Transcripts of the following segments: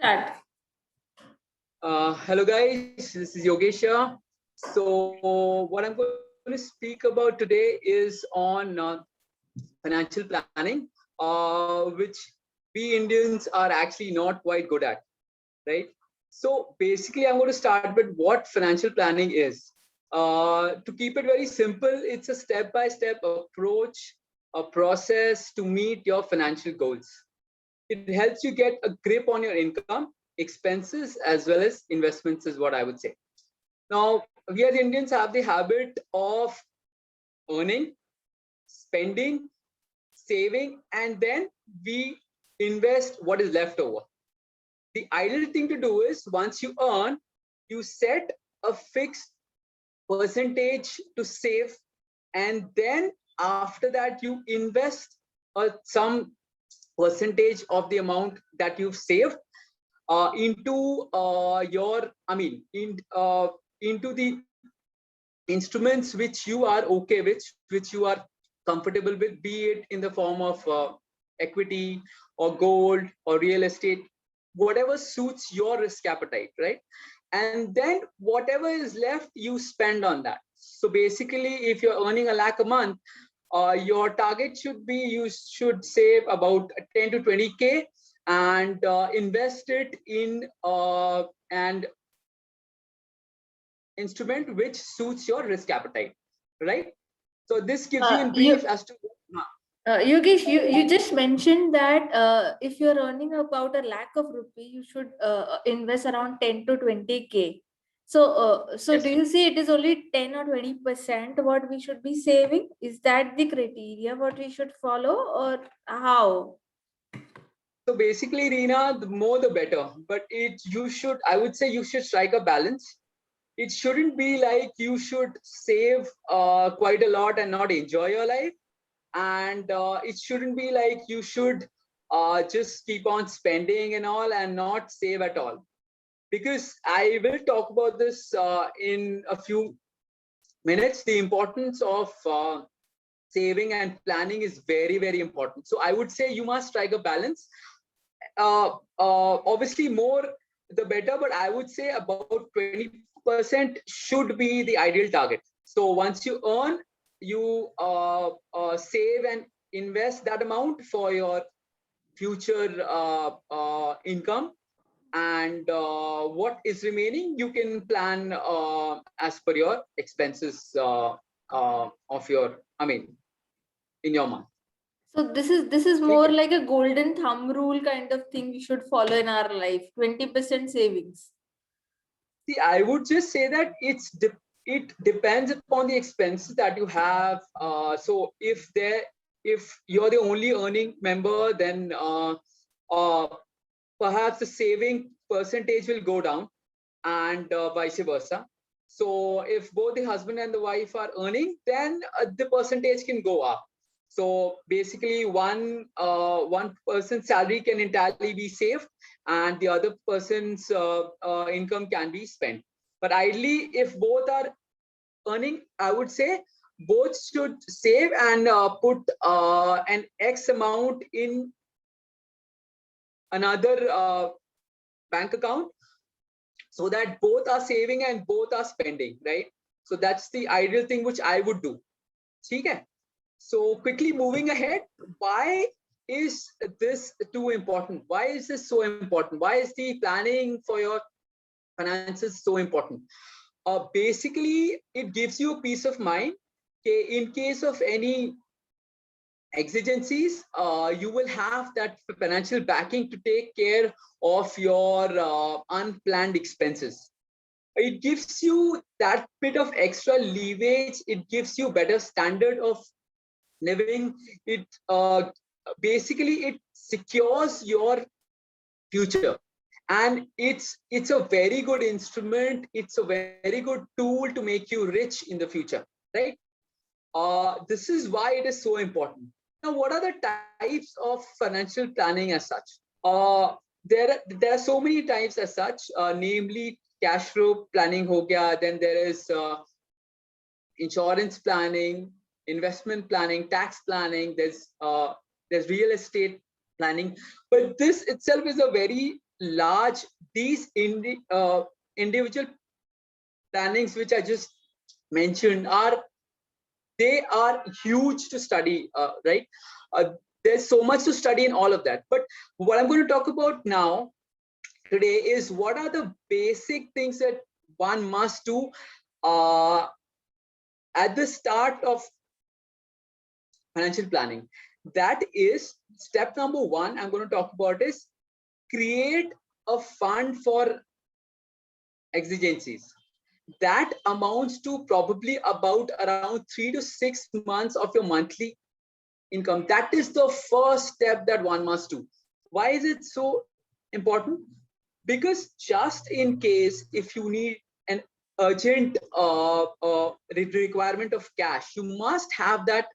Start. Hello guys, this is Yogesh here. So what I'm going to speak about today is on financial planning, which we Indians are actually not quite good at, right? So basically, I'm going to start with what financial planning is. To keep it very simple, it's a step-by-step approach, a process to meet your financial goals. It helps you get a grip on your income, expenses, as well as investments, is what I would say. Now, we as Indians have the habit of earning, spending, saving, and then we invest what is left over. The ideal thing to do is once you earn, you set a fixed percentage to save, and then after that, you invest some percentage of the amount that you've saved into into the instruments which you are okay with, which you are comfortable with, be it in the form of equity or gold or real estate, whatever suits your risk appetite, right? And then whatever is left, you spend on that. So basically, if you're earning a lakh a month, your target should be you should save about 10 to 20K and invest it in an instrument which suits your risk appetite, right? So this gives you in brief as to Yogesh, you just mentioned that if you're earning about a lakh of rupee, you should invest around 10 to 20K. So yes. do you see it is only 10 or 20% what we should be saving? Is that the criteria what we should follow, or how? So basically, Reena, the more the better. But I would say you should strike a balance. It shouldn't be like you should save quite a lot and not enjoy your life. And it shouldn't be like you should just keep on spending and all and not save at all. Because I will talk about this in a few minutes. The importance of saving and planning is very, very important. So I would say you must strike a balance. Obviously, more the better, but I would say about 20% should be the ideal target. So once you earn, you save and invest that amount for your future income, and what is remaining you can plan as per your expenses of your in your month. So this is more like a golden thumb rule kind of thing we should follow in our life. 20% savings. See, I would just say that it depends upon the expenses that you have. So if you're the only earning member, then perhaps the saving percentage will go down, and vice versa. So if both the husband and the wife are earning, then the percentage can go up. So basically, one person's salary can entirely be saved, and the other person's income can be spent. But ideally, if both are earning, I would say both should save and put an X amount in another bank account, so that both are saving and both are spending, right? So that's the ideal thing which I would do. Okay. So quickly moving ahead, why is this too important? Why is this so important? Why is the planning for your finances so important? Basically, it gives you a peace of mind. Okay, in case of any exigencies, you will have that financial backing to take care of your unplanned expenses. It gives you that bit of extra leverage. It gives you better standard of living. It basically it secures your future, and it's a very good instrument. It's a very good tool to make you rich in the future, right? This is why it is so important. Now, what are the types of financial planning as such? There are so many types as such, namely cash flow planning ho gaya, then there is insurance planning, investment planning, tax planning, there's real estate planning. But this itself is a very large, these individual plannings which I just mentioned they are huge to study, right? There's so much to study in all of that. But what I'm going to talk about now today is what are the basic things that one must do uh, at the start of financial planning. That is step number one I'm going to talk about is create a fund for exigencies. That amounts to probably about around 3 to 6 months of your monthly income. That is the first step that one must do. Why is it so important? Because just in case if you need an urgent requirement of cash, you must have that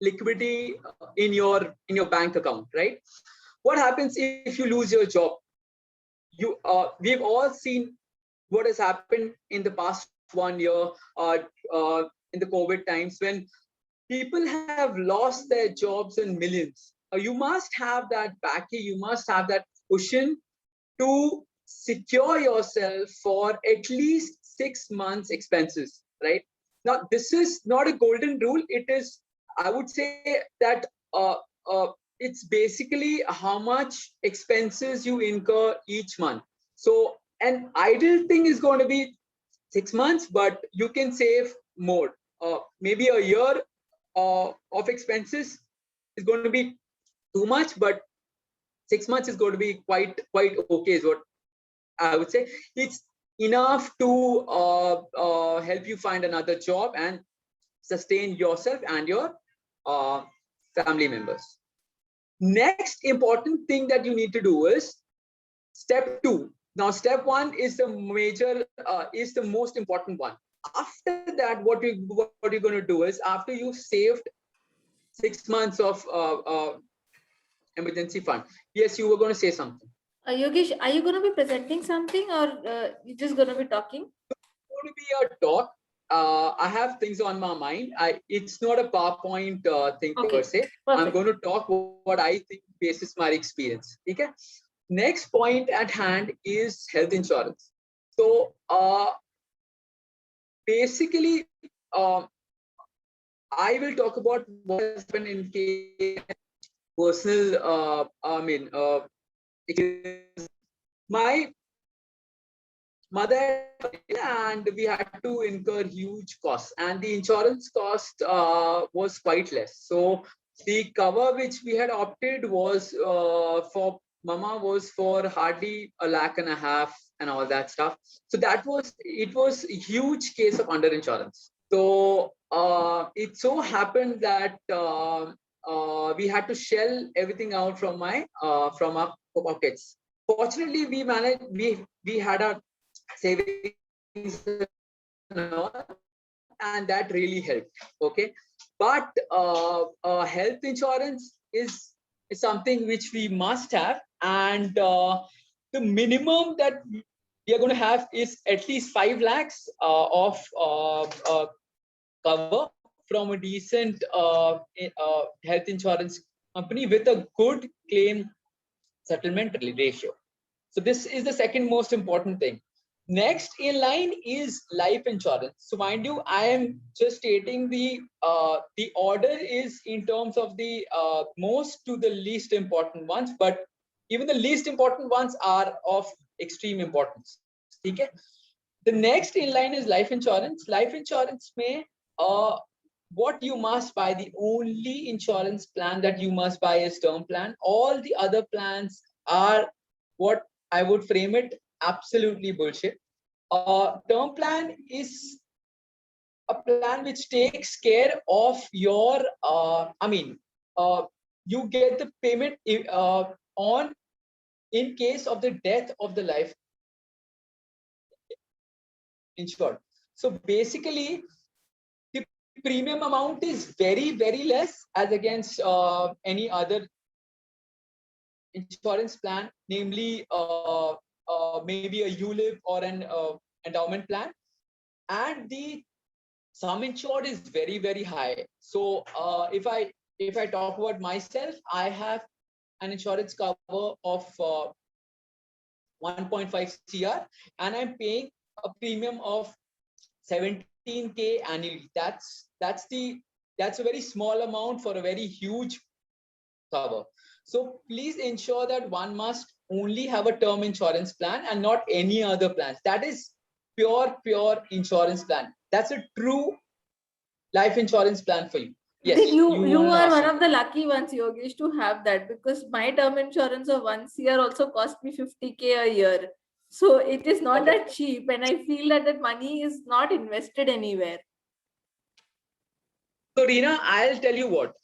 liquidity in your bank account, right? What happens if you lose your job? We've all seen what has happened in the past 1 year in the COVID times when people have lost their jobs in millions. You must have that backing, you must have that cushion to secure yourself for at least 6 months expenses, right? Now, this is not a golden rule. It is, I would say that it's basically how much expenses you incur each month. So an ideal thing is going to be 6 months, but you can save more. Maybe a year of expenses is going to be too much, but 6 months is going to be quite okay, is what I would say. It's enough to help you find another job and sustain yourself and your uh, family members. Next important thing that you need to do is step two. Now, step one is is the most important one. After that, what you're going to do is after you've saved 6 months of emergency fund. Yes, you were going to say something. Yogesh, are you going to be presenting something or you just going to be talking? Going to be a talk. I have things on my mind. It's not a PowerPoint thing per se. I'm going to talk what I think basis my experience. Okay. Next point at hand is health insurance. So basically, I will talk about what has happened in case personal. My mother and we had to incur huge costs, and the insurance cost was quite less. So the cover which we had opted was for mama was for hardly 1.5 lakh and all that stuff. So it was a huge case of underinsurance. So it so happened that we had to shell everything out from our pockets. Fortunately, we managed. We had a savings and that really helped. Okay, but health insurance is something which we must have, and the minimum that we are going to have is at least 5 lakhs of cover from a decent health insurance company with a good claim settlement ratio. So this is the second most important thing. Next in line is life insurance. So mind you, I am just stating the order is in terms of the most to the least important ones, but even the least important ones are of extreme importance. Okay. The next in line is life insurance. Life insurance may what you must buy, the only insurance plan that you must buy is term plan. All the other plans are what I would frame it absolutely bullshit. Term plan is a plan which takes care of your, you get the payment on in case of the death of the life insured. So basically, the premium amount is very less as against any other insurance plan, namely maybe a ULIP or an endowment plan, and the sum insured is very high. So if I talk about myself, I have an insurance cover of 1.5 CR, and I'm paying a premium of 17K annually. That's a very small amount for a very huge cover. So please ensure that one must only have a term insurance plan and not any other plans. That is pure insurance plan. That's a true life insurance plan for you. Yes, you You wanted to are ask one something. of the lucky ones, Yogesh, to have that, because my term insurance of 1 year also cost me 50K a year. So it is not Okay. that cheap, and I feel that that money is not invested anywhere. So Reena, I'll tell you what.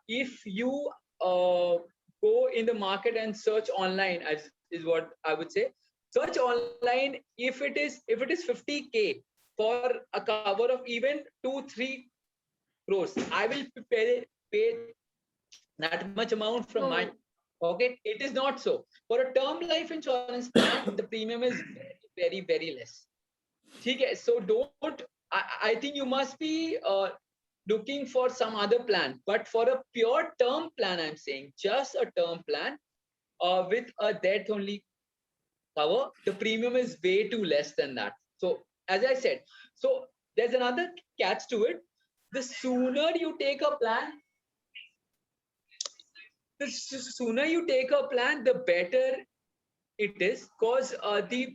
If you go in the market and search online, as is what I would say, search online. If it is 50K for a cover of even 2-3 crores, I will pay that much amount from my No. pocket. It is not so. For a term life insurance plan, the premium is very less. Okay, so don't. I think you must be looking for some other plan. But for a pure term plan, I'm saying just a term plan with a death only cover, the premium is way too less than that. So as I said, so there's another catch to it. The sooner you take a plan, the better it is, because the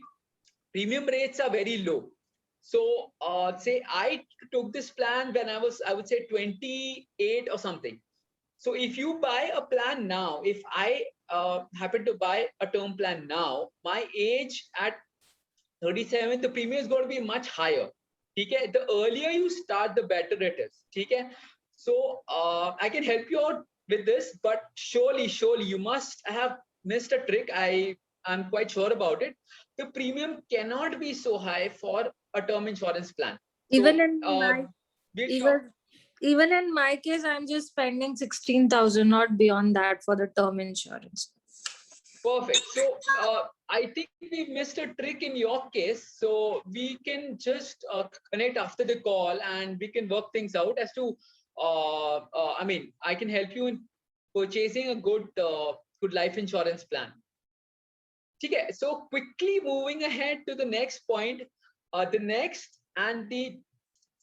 premium rates are very low. So say I took this plan when I would say 28 or something. So if you buy a plan now, if I happen to buy a term plan now, my age at 37, the premium is going to be much higher. Okay? The earlier you start, the better it is. Okay? So I can help you out with this, but surely you must have missed a trick. I'm quite sure about it. The premium cannot be so high for a term insurance plan. Even So in my we'll talk. even even in my case, I'm just spending 16,000, not beyond that, for the term insurance. Perfect. So I think we missed a trick in your case. So we can just connect after the call and we can work things out as to, I mean, I can help you in purchasing a good life insurance plan. Okay. So quickly moving ahead to the next point, the next and the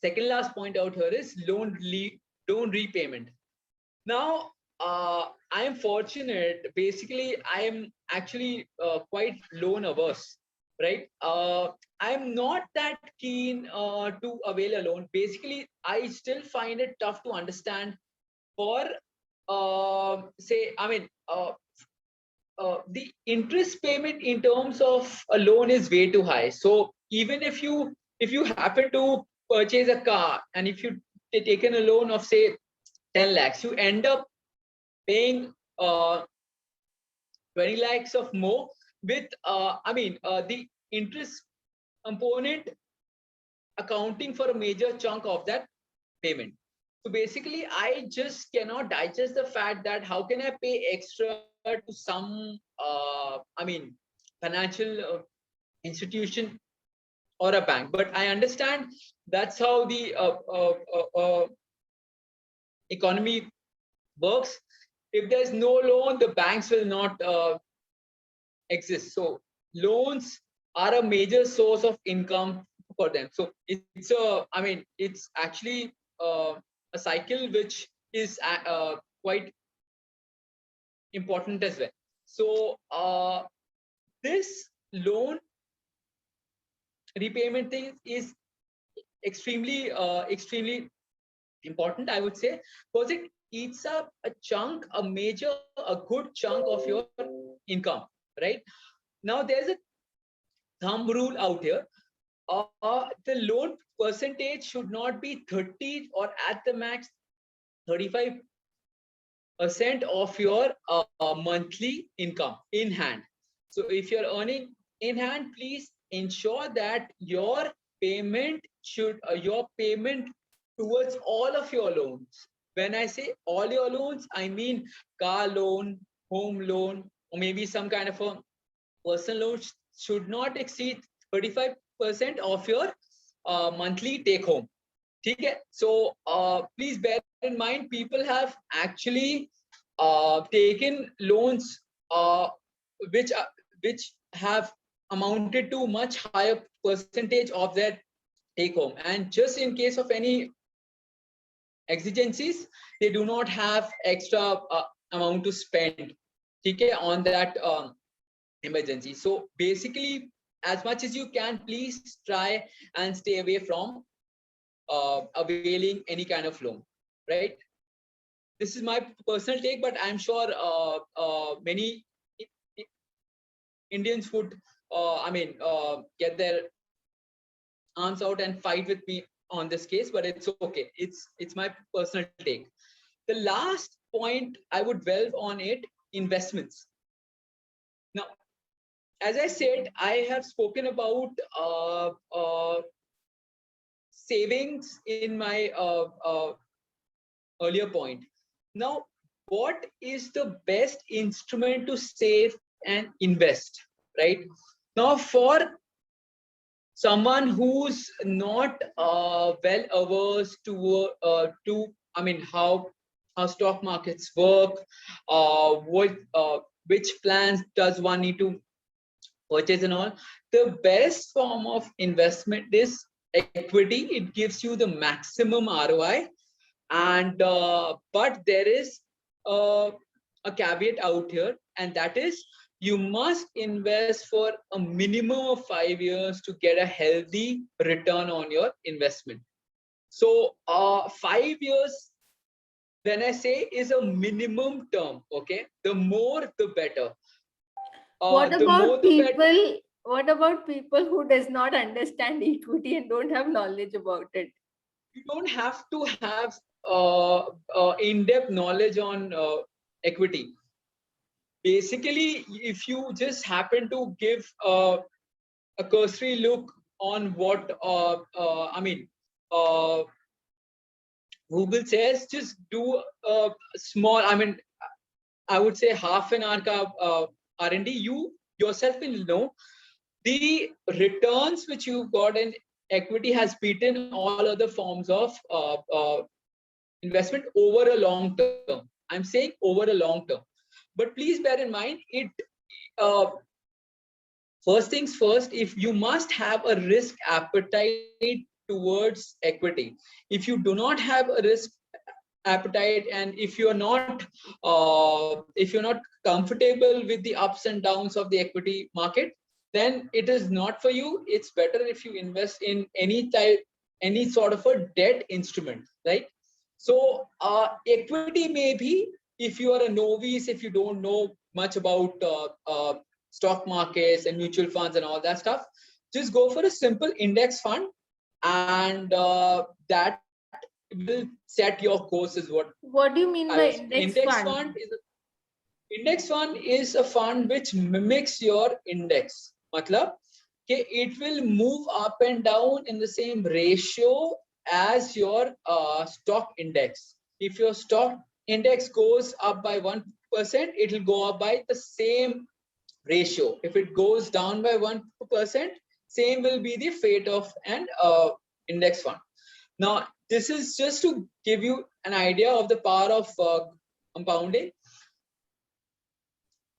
second last point out here is loan repayment. Now, I am fortunate. Basically, I am actually quite loan averse, right? I'm not that keen to avail a loan. Basically, I still find it tough to understand for, say, I mean, the interest payment in terms of a loan is way too high. So even if you happen to purchase a car and if you taken a loan of say 10 lakhs, you end up paying 20 lakhs of more with the interest component accounting for a major chunk of that payment. So basically I just cannot digest the fact that how can I pay extra to some financial institution or a bank. But I understand that's how the economy works. If there's no loan, the banks will not exist. So loans are a major source of income for them. So it's actually a cycle which is quite important as well. So this loan repayment thing is extremely important, I would say, because it eats up a good chunk of your income, right? Now there's a thumb rule out here. The loan percentage should not be 30 or at the max 35% of your monthly income in hand. So if you're earning in hand, please ensure that your payment towards all of your loans. When I say all your loans, I mean car loan, home loan, or maybe some kind of a personal loan should not exceed 35% of your monthly take home. Okay? So please bear in mind, people have actually taken loans which which have amounted to much higher percentage of their take home, and just in case of any exigencies, they do not have extra amount to spend, okay, on that emergency. So basically, as much as you can, please try and stay away from availing any kind of loan, right? This is my personal take, but I'm sure many Indians would, get their arms out and fight with me on this case, but it's okay. It's my personal take. The last point I would delve on it, investments. Now, as I said, I have spoken about savings in my earlier point. Now, what is the best instrument to save and invest, right? Now, for someone who's not well averse to how stock markets work, which plans does one need to purchase and all, the best form of investment is equity. It gives you the maximum ROI, and but there is a caveat out here, and that is you must invest for a minimum of 5 years to get a healthy return on your investment. So 5 years, when I say, is a minimum term, okay? The more the better. What The more about the better. people? What about people who does not understand equity and don't have knowledge about it? You don't have to have in-depth knowledge on equity. Basically, if you just happen to give a cursory look on what Google says, just do a small, I would say half an hour R&D, you yourself will know the returns which you got in equity has beaten all other forms of investment over a long term. I'm saying over a long term. But please bear in mind, first things first, if you must have a risk appetite towards equity. If you do not have a risk appetite, and if you're not comfortable with the ups and downs of the equity market, then it is not for you. It's better if you invest in any sort of a debt instrument, right? So equity may be, if you are a novice, if you don't know much about stock markets and mutual funds and all that stuff, just go for a simple index fund, and that will set your course, is what What do you mean I by was. index fund? Index fund is a fund which mimics your index. Matlab, okay, it will move up and down in the same ratio as your stock index. If your stock index goes up by 1%, it will go up by the same ratio. If it goes down by 1%, same will be the fate of an index fund. Now, this is just to give you an idea of the power of compounding.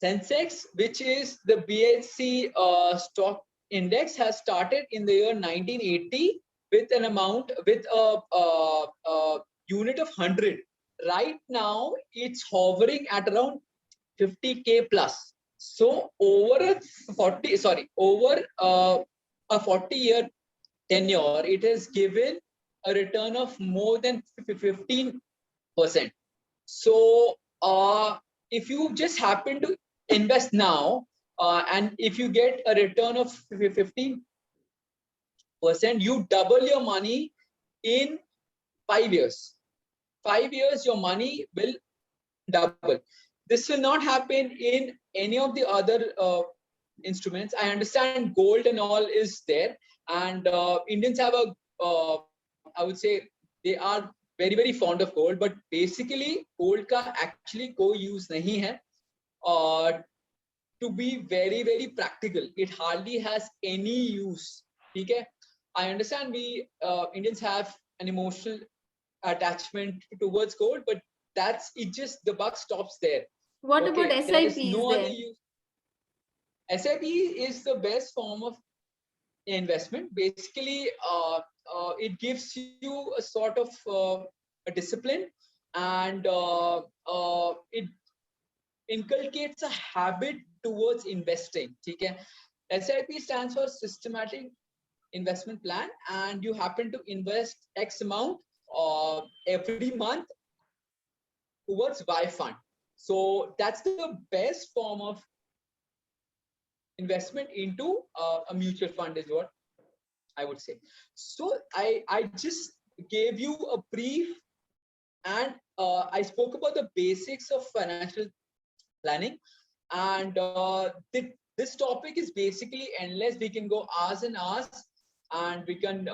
Sensex, which is the BSE stock index, has started in the year 1980 with an amount, with a unit of 100. Right now, it's hovering at around 50K plus. So over a 40-year tenure, it has given a return of more than 15%. So if you just happen to invest now, and if you get a return of 15%, you double your money in 5 years. 5 years, your money will double. This will not happen in any of the other instruments. I understand gold and all is there, and Indians have I would say, they are very, very fond of gold, but basically gold ka actually कोई use नहीं है. To be very, very practical, it hardly has any use. Okay, I understand we Indians have an emotional attachment towards gold, but that's it. Just the buck stops there. What Okay, about there is SIPs no other then? use. SIP is the best form of investment. Basically, it gives you a sort of a discipline, and it inculcates a habit towards investing. Okay? SIP stands for systematic investment plan, and you happen to invest X amount every month towards Y fund. So that's the best form of investment into a mutual fund is what I would say. So I just gave you a brief, and I spoke about the basics of financial planning, and this topic is basically endless. We can go hours and hours, and we can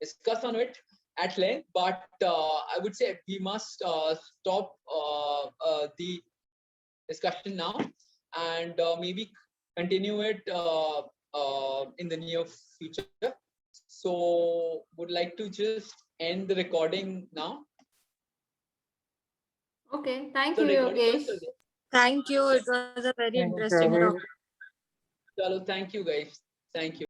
discuss on it at length, but I would say we must stop the discussion now, and maybe continue it in the near future. So would like to just end the recording now. Okay, thank So you, recording Yogesh. also. Thank you. It was a very Thank you, interesting Yogesh. topic. Chalo, thank you guys. Thank you.